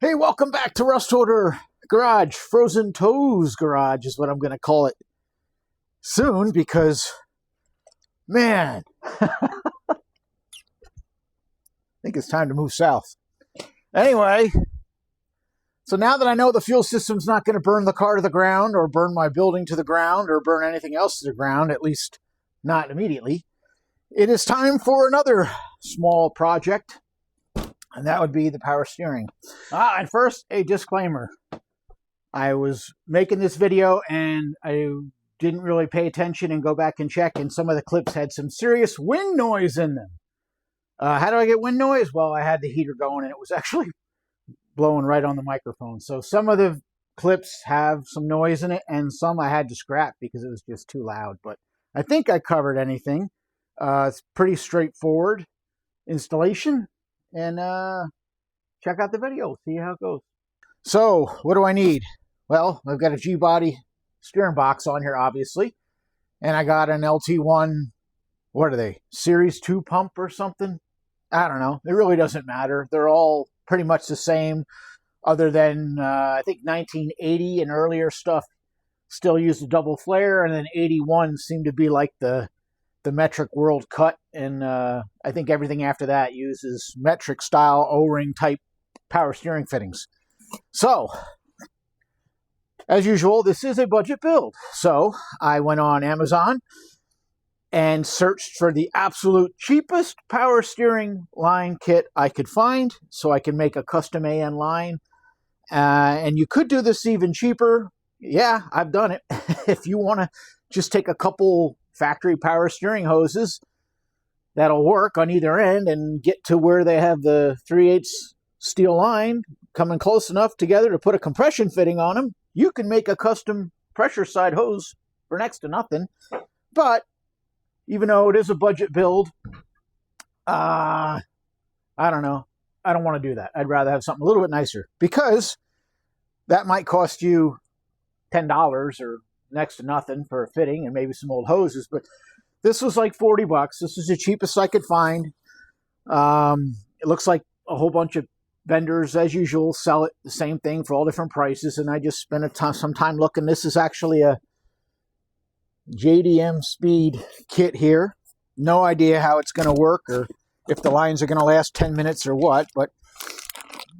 Hey, welcome back to Rust Order Garage. Frozen Toes Garage is what I'm going to call it soon because, man, I think it's time to move south. Anyway, so now that I know the fuel system's not going to burn the car to the ground or burn my building to the ground or burn anything else to the ground, at least not immediately, it is time for another small project. And that would be the power steering. And first, a disclaimer. I was making this video and I didn't really pay attention and go back and check, and some of the clips had some serious wind noise in them. How do I get wind noise? Well, I had the heater going and it was actually blowing right on the microphone. So some of the clips have some noise in it and some I had to scrap because it was just too loud. But I think I covered anything. It's pretty straightforward installation. And check out the video, see how it goes. So, what do I need? Well, I've got a G-body steering box on here, obviously. And I got an LT1, what are they, Series 2 pump or something? I don't know. It really doesn't matter. They're all pretty much the same, other than, I think 1980 and earlier stuff still used a double flare, and then 81 seemed to be like the metric world cut, and I think everything after that uses metric style O-ring type power steering fittings. So, as usual, this is a budget build. So, I went on Amazon and searched for the absolute cheapest power steering line kit I could find so I can make a custom AN line. And you could do this even cheaper. Yeah, I've done it. If you want to just take a couple factory power steering hoses that'll work on either end and get to where they have the 3/8 steel line coming close enough together to put a compression fitting on them, you can make a custom pressure side hose for next to nothing. But even though it is a budget build, I don't know. I don't want to do that. I'd rather have something a little bit nicer, because that might cost you $10 or next to nothing for a fitting and maybe some old hoses. But this was like $40. This is the cheapest I could find. It looks like a whole bunch of vendors, as usual, sell it the same thing for all different prices, and I just spent some time looking. This is actually a JDM Speed kit here. No idea how it's going to work or if the lines are going to last 10 minutes or what, but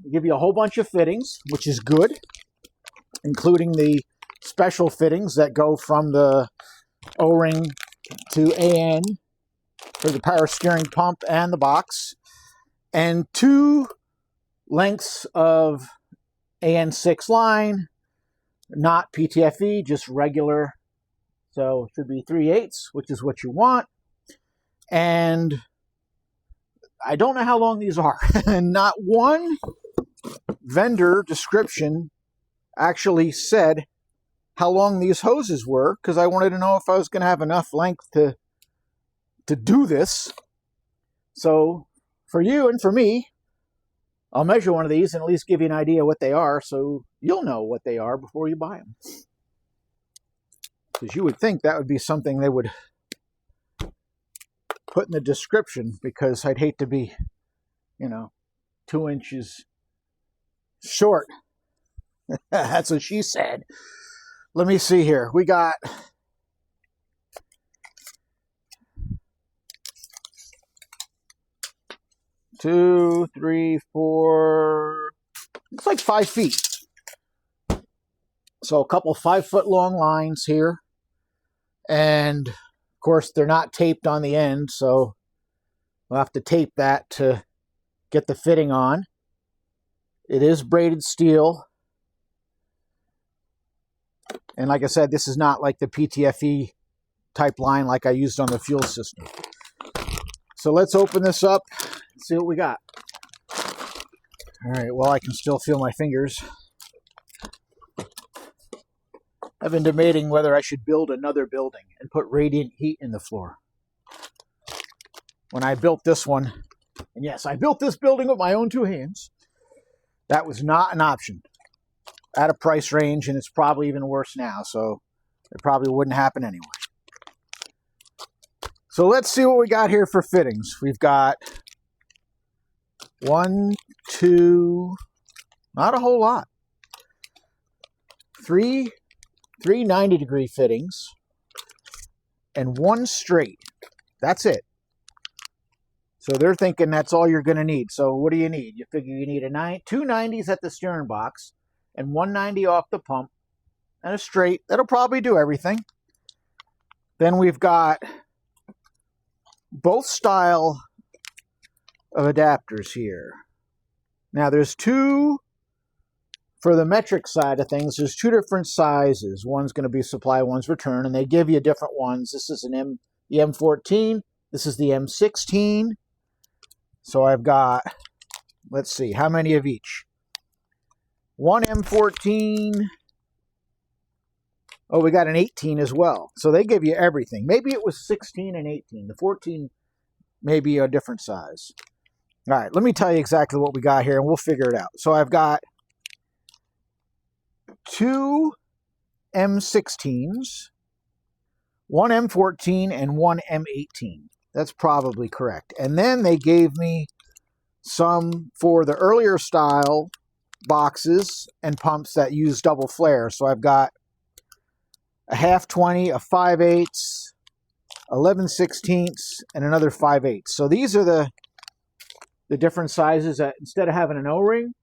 they give you a whole bunch of fittings, which is good, including the special fittings that go from the O-ring to AN for the power steering pump and the box, and 2 lengths of AN6 line, not PTFE, just regular. So it should be 3/8, which is what you want. And I don't know how long these are. Not one vendor description actually said how long these hoses were, because I wanted to know if I was going to have enough length to do this. So for you and for me, I'll measure one of these and at least give you an idea what they are, so you'll know what they are before you buy them. Because you would think that would be something they would put in the description, because I'd hate to be, 2 inches short. That's what she said. Let me see here. We got two, three, four, looks like 5 feet. So a couple 5-foot long lines here. And of course they're not taped on the end, so we'll have to tape that to get the fitting on. It is braided steel. And like I said, this is not like the PTFE type line like I used on the fuel system. So let's open this up and see what we got. All right, well, I can still feel my fingers. I've been debating whether I should build another building and put radiant heat in the floor. When I built this one, and yes, I built this building with my own 2 hands, that was not an option. At a price range, and it's probably even worse now, so it probably wouldn't happen anyway. So let's see what we got here for fittings. We've got 1, 2, Not a whole lot. Three 90-degree fittings and one straight. That's it. So they're thinking that's all you're going to need. So what do you need? You figure you need two 90s at the steering box and 190 off the pump and a straight. That'll probably do everything. Then we've got both style of adapters here. Now there's two, for the metric side of things, there's two different sizes. One's going to be supply, one's return, and they give you different ones. This is the M14, this is the M16. So I've got, let's see, how many of each? One M14. Oh, we got an 18 as well. So they give you everything. Maybe it was 16 and 18. The 14 may be a different size. All right, let me tell you exactly what we got here, and we'll figure it out. So I've got two M16s, one M14, and one M18. That's probably correct. And then they gave me some for the earlier style boxes and pumps that use double flare. So I've got a half 20, a 5/8, 11/16, and another 5/8. So these are the different sizes that instead of having an O-ring,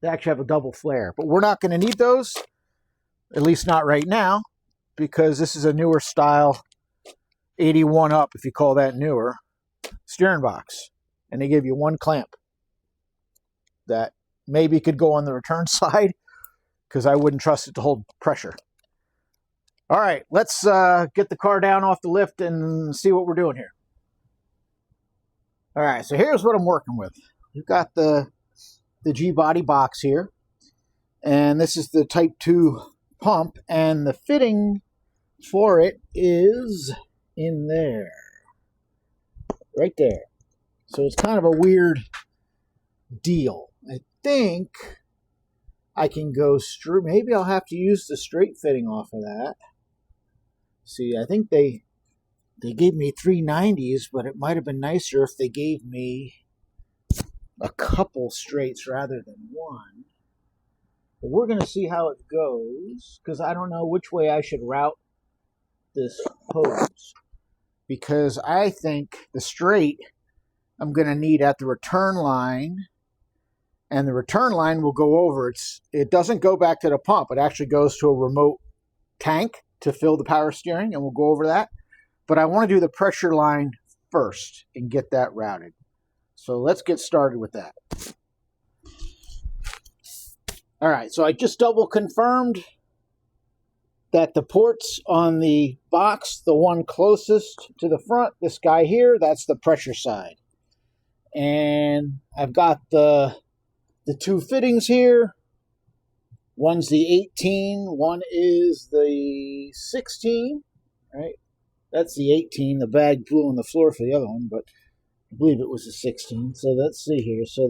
they actually have a double flare. But we're not going to need those, at least not right now, because this is a newer style 81 up, if you call that newer, steering box. And they give you one clamp that maybe could go on the return side, because I wouldn't trust it to hold pressure. All right, let's get the car down off the lift and see what we're doing here. All right, so here's what I'm working with. We've got the G-body box here, and this is the Type 2 pump, and the fitting for it is in there, right there. So it's kind of a weird deal. I think I can go straight. Maybe I'll have to use the straight fitting off of that. See, I think they gave me 390s, but it might have been nicer if they gave me a couple straights rather than one. But we're going to see how it goes, because I don't know which way I should route this hose. Because I think the straight I'm going to need at the return line, and the return line will go over. It doesn't go back to the pump. It actually goes to a remote tank to fill the power steering, and we'll go over that. But I want to do the pressure line first and get that routed. So let's get started with that. All right, so I just double confirmed that the ports on the box, the one closest to the front, this guy here, that's the pressure side. And I've got the two fittings here. One's the 18, one is the 16, right? That's the 18. The bag flew on the floor for the other one, but I believe it was the 16. So let's see here. So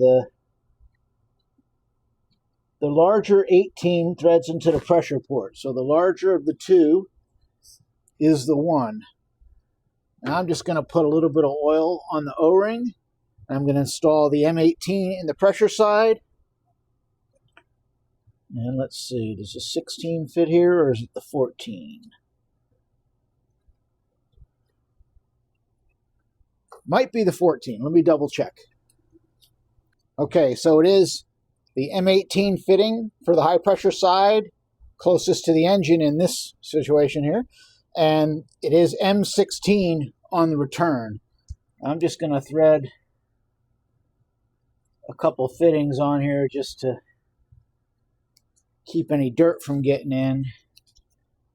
the larger 18 threads into the pressure port. So the larger of the two is the one. Now I'm just going to put a little bit of oil on the O-ring. I'm going to install the M18 in the pressure side. And let's see, does the 16 fit here, or is it the 14? Might be the 14. Let me double check. Okay, so it is the M18 fitting for the high pressure side, closest to the engine in this situation here. And it is M16 on the return. I'm just going to thread a couple fittings on here just to keep any dirt from getting in.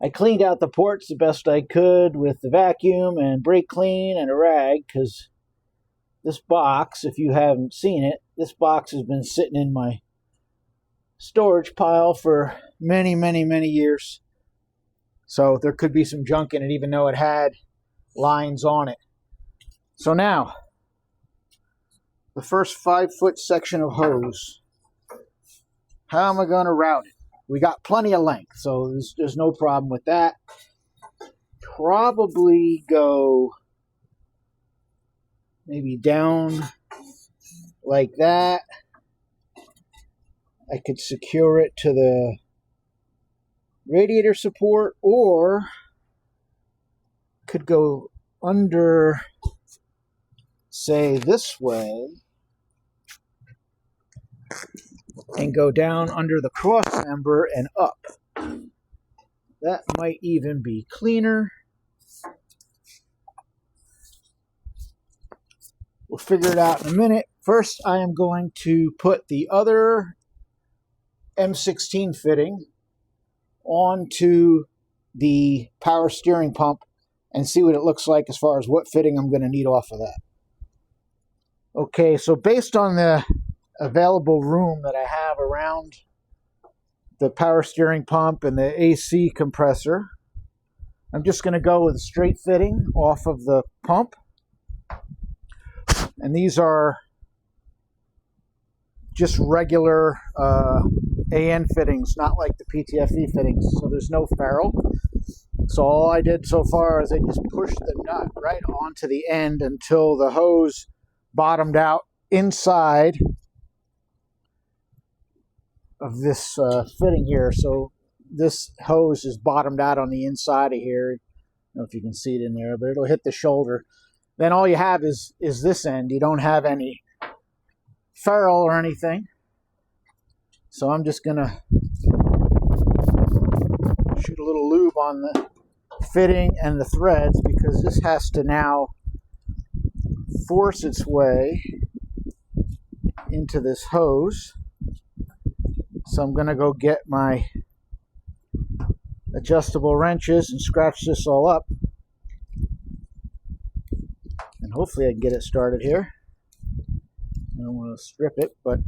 I cleaned out the ports the best I could with the vacuum and brake clean and a rag, because this box, if you haven't seen it, this box has been sitting in my storage pile for many, many, many years. So there could be some junk in it, even though it had lines on it. So now, the first 5-foot section of hose. How am I going to route it? We got plenty of length, so there's no problem with that. Probably go maybe down like that. I could secure it to the radiator support, or could go under, say, this way, and go down under the cross member and up. That might even be cleaner. We'll figure it out in a minute. First, I am going to put the other M16 fitting onto the power steering pump and see what it looks like as far as what fitting I'm going to need off of that. Okay, so based on the available room that I have around the power steering pump and the AC compressor, I'm just going to go with a straight fitting off of the pump. And these are just regular AN fittings, not like the PTFE fittings, so there's no ferrule. So all I did so far is I just pushed the nut right onto the end until the hose bottomed out inside of this fitting here. So this hose is bottomed out on the inside of here. I don't know if you can see it in there, but it'll hit the shoulder. Then all you have is this end. You don't have any ferrule or anything. So I'm just going to shoot a little lube on the fitting and the threads, because this has to now force its way into this hose. So I'm going to go get my adjustable wrenches and scratch this all up. And hopefully I can get it started here. I don't want to strip it, but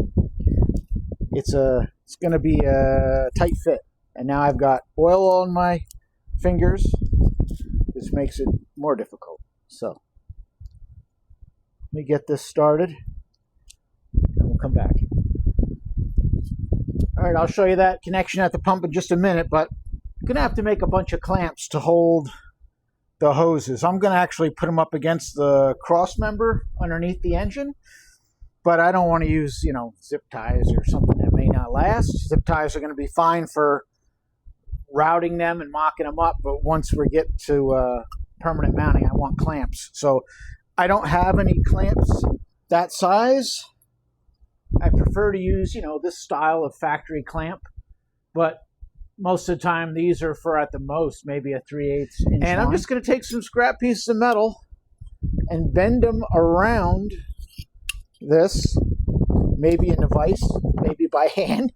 it's going to be a tight fit. And now I've got oil on my fingers, which makes it more difficult. So let me get this started, and we'll come back. All right, I'll show you that connection at the pump in just a minute, but I'm going to have to make a bunch of clamps to hold the hoses. I'm going to actually put them up against the cross member underneath the engine, but I don't want to use, zip ties or something that may not last. Zip ties are going to be fine for routing them and mocking them up, but once we get to permanent mounting, I want clamps. So I don't have any clamps that size. I prefer to use, this style of factory clamp, but most of the time these are for, at the most, maybe a 3/8 inch. And I'm just going to take some scrap pieces of metal and bend them around this, maybe in a vise, maybe by hand,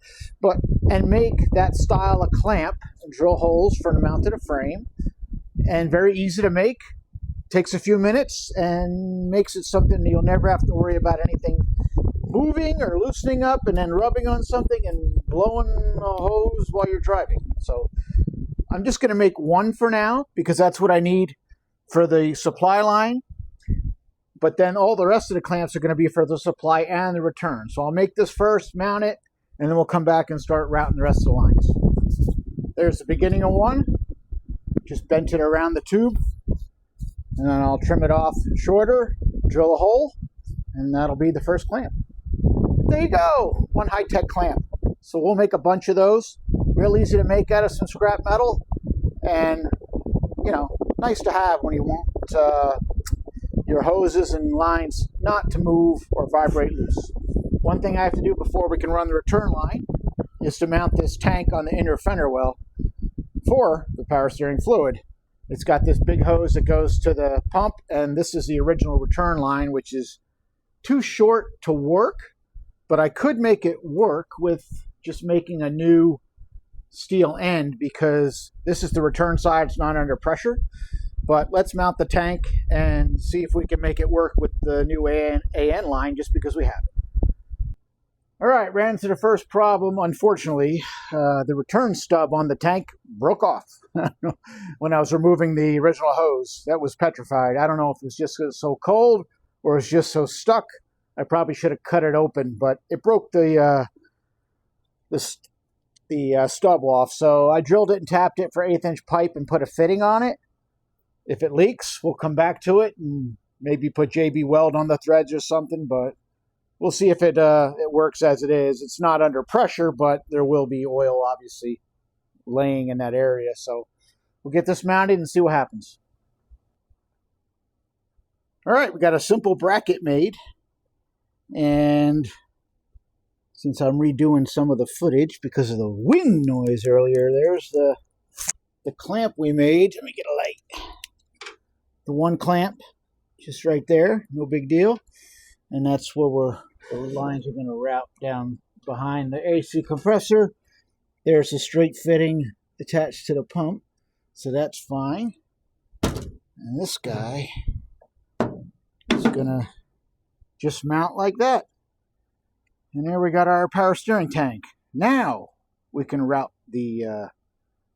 and make that style of clamp and drill holes for the mount of the frame. And very easy to make. Takes a few minutes and makes it something you'll never have to worry about anything moving or loosening up and then rubbing on something and blowing a hose while you're driving. So I'm just going to make one for now, because that's what I need for the supply line. But then all the rest of the clamps are going to be for the supply and the return. So I'll make this first, mount it, and then we'll come back and start routing the rest of the lines. There's the beginning of one. Just bent it around the tube, and then I'll trim it off shorter, drill a hole, and that'll be the first clamp. There you go, one high-tech clamp. So we'll make a bunch of those. Real easy to make out of some scrap metal, and nice to have when you want your hoses and lines not to move or vibrate loose. One thing I have to do before we can run the return line is to mount this tank on the inner fender well for the power steering fluid. It's got this big hose that goes to the pump, and this is the original return line, which is too short to work, but I could make it work with just making a new steel end, because this is the return side, it's not under pressure. But let's mount the tank and see if we can make it work with the new AN line, just because we have it. All right, ran into the first problem. Unfortunately, the return stub on the tank broke off when I was removing the original hose. That was petrified. I don't know if it was just so cold or it's just so stuck. I probably should have cut it open, but it broke the stub off. So I drilled it and tapped it for 1/8 inch pipe and put a fitting on it. If it leaks, we'll come back to it and maybe put JB weld on the threads or something, but we'll see if it works as it is. It's not under pressure, but there will be oil obviously laying in that area. So we'll get this mounted and see what happens. All right, we got a simple bracket made. And since I'm redoing some of the footage because of the wind noise earlier, there's the clamp we made. Let me get a light. The one clamp, just right there, no big deal. And that's where the lines are going to route down behind the AC compressor. There's a straight fitting attached to the pump, so that's fine. And this guy is going to just mount like that. And there we got our power steering tank. Now we can route the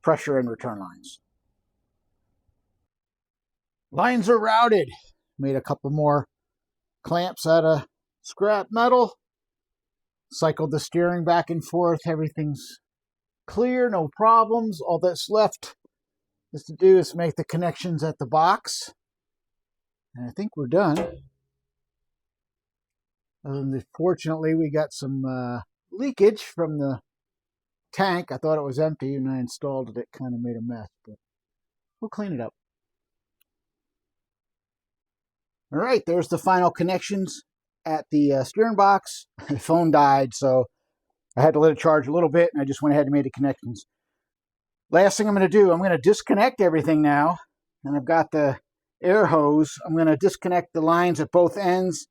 pressure and return lines. Lines are routed. Made a couple more clamps out of scrap metal. Cycled the steering back and forth. Everything's clear, no problems. All that's left is to do is make the connections at the box. And I think we're done. Unfortunately, we got some leakage from the tank. I thought it was empty and I installed it. It kind of made a mess, but we'll clean it up. All right, there's the final connections at the steering box. The phone died, so I had to let it charge a little bit, and I just went ahead and made the connections. Last thing I'm going to do, I'm going to disconnect everything now, and I've got the air hose. I'm going to disconnect the lines at both ends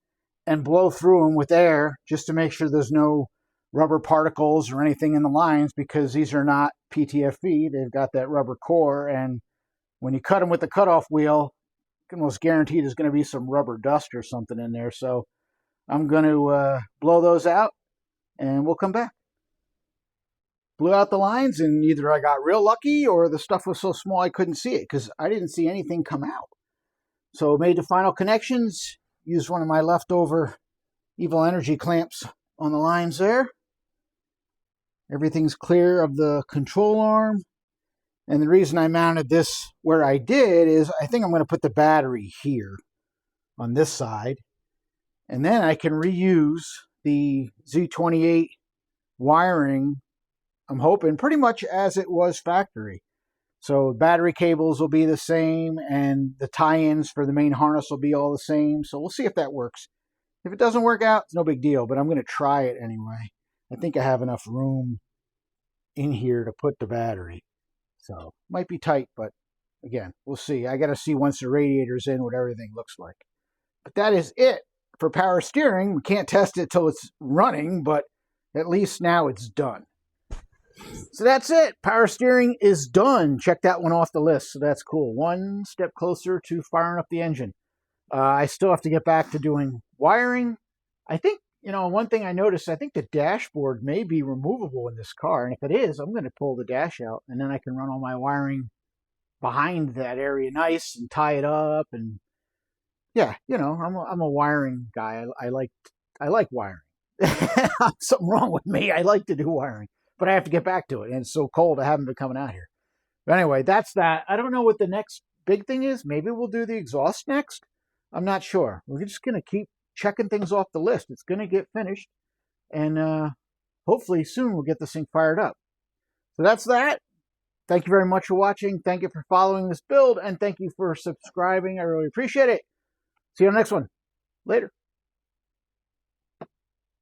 and blow through them with air just to make sure there's no rubber particles or anything in the lines, because these are not PTFE. They've got that rubber core, and when you cut them with the cutoff wheel, you can almost guarantee there's going to be some rubber dust or something in there. So I'm going to blow those out, and we'll come back. Blew out the lines, and either I got real lucky or the stuff was so small I couldn't see it, because I didn't see anything come out. So made the final connections, used one of my leftover Evil Energy clamps on the lines there. Everything's clear of the control arm. And the reason I mounted this where I did is I think I'm going to put the battery here on this side. And then I can reuse the Z28 wiring, I'm hoping, pretty much as it was factory. So battery cables will be the same, and the tie-ins for the main harness will be all the same. So we'll see if that works. If it doesn't work out, it's no big deal, but I'm going to try it anyway. I think I have enough room in here to put the battery. So might be tight, but again, we'll see. I got to see once the radiator's in what everything looks like. But that is it for power steering. We can't test it till it's running, but at least now it's done. So that's it. Power steering is done. Check that one off the list. So that's cool. One step closer to firing up the engine. I still have to get back to doing wiring. I think, one thing I noticed, I think the dashboard may be removable in this car. And if it is, I'm going to pull the dash out, and then I can run all my wiring behind that area nice and tie it up. And yeah, I'm a wiring guy. I like wiring. Something wrong with me. I like to do wiring, but I have to get back to it. And it's so cold, I haven't been coming out here. But anyway, that's that. I don't know what the next big thing is. Maybe we'll do the exhaust next. I'm not sure. We're just going to keep checking things off the list. It's going to get finished, and hopefully soon we'll get this thing fired up. So that's that. Thank you very much for watching. Thank you for following this build, and thank you for subscribing. I really appreciate it. See you on the next one. Later.